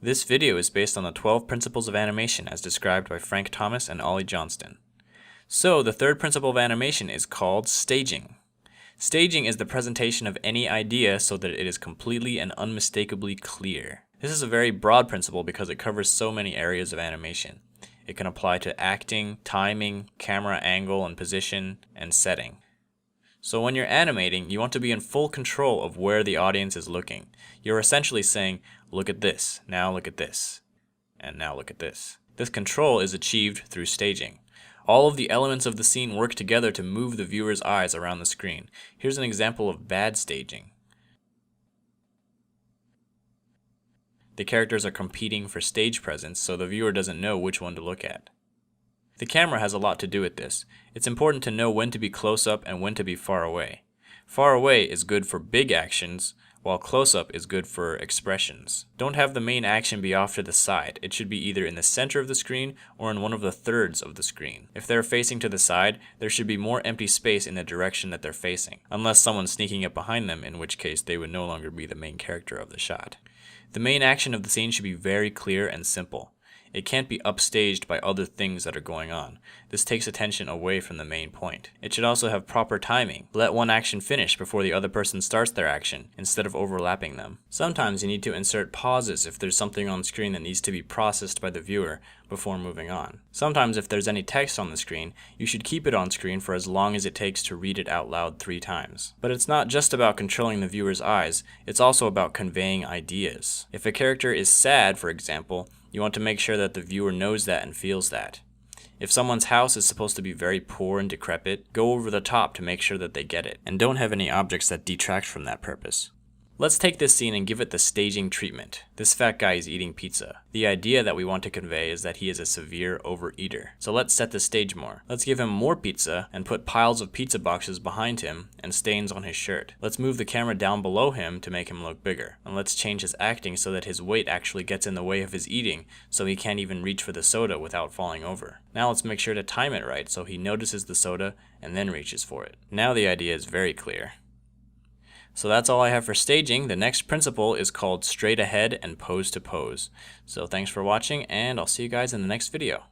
This video is based on the 12 principles of animation as described by Frank Thomas and Ollie Johnston. So, the third principle of animation is called staging. Staging is the presentation of any idea so that it is completely and unmistakably clear. This is a very broad principle because it covers so many areas of animation. It can apply to acting, timing, camera angle and position, and setting. So when you're animating, you want to be in full control of where the audience is looking. You're essentially saying, look at this, now look at this, and now look at this. This control is achieved through staging. All of the elements of the scene work together to move the viewer's eyes around the screen. Here's an example of bad staging. The characters are competing for stage presence, so the viewer doesn't know which one to look at. The camera has a lot to do with this. It's important to know when to be close up and when to be far away. Far away is good for big actions, while close up is good for expressions. Don't have the main action be off to the side. It should be either in the center of the screen or in one of the thirds of the screen. If they're facing to the side, there should be more empty space in the direction that they're facing, unless someone's sneaking up behind them, in which case they would no longer be the main character of the shot. The main action of the scene should be very clear and simple. It can't be upstaged by other things that are going on. This takes attention away from the main point. It should also have proper timing. Let one action finish before the other person starts their action, instead of overlapping them. Sometimes you need to insert pauses if there's something on screen that needs to be processed by the viewer before moving on. Sometimes if there's any text on the screen, you should keep it on screen for as long as it takes to read it out loud 3 times. But it's not just about controlling the viewer's eyes, it's also about conveying ideas. If a character is sad, for example, you want to make sure that the viewer knows that and feels that. If someone's house is supposed to be very poor and decrepit, go over the top to make sure that they get it, and don't have any objects that detract from that purpose. Let's take this scene and give it the staging treatment. This fat guy is eating pizza. The idea that we want to convey is that he is a severe overeater. So let's set the stage more. Let's give him more pizza and put piles of pizza boxes behind him and stains on his shirt. Let's move the camera down below him to make him look bigger. And let's change his acting so that his weight actually gets in the way of his eating, so he can't even reach for the soda without falling over. Now let's make sure to time it right so he notices the soda and then reaches for it. Now the idea is very clear. So that's all I have for staging. The next principle is called straight ahead and pose to pose. So thanks for watching, and I'll see you guys in the next video.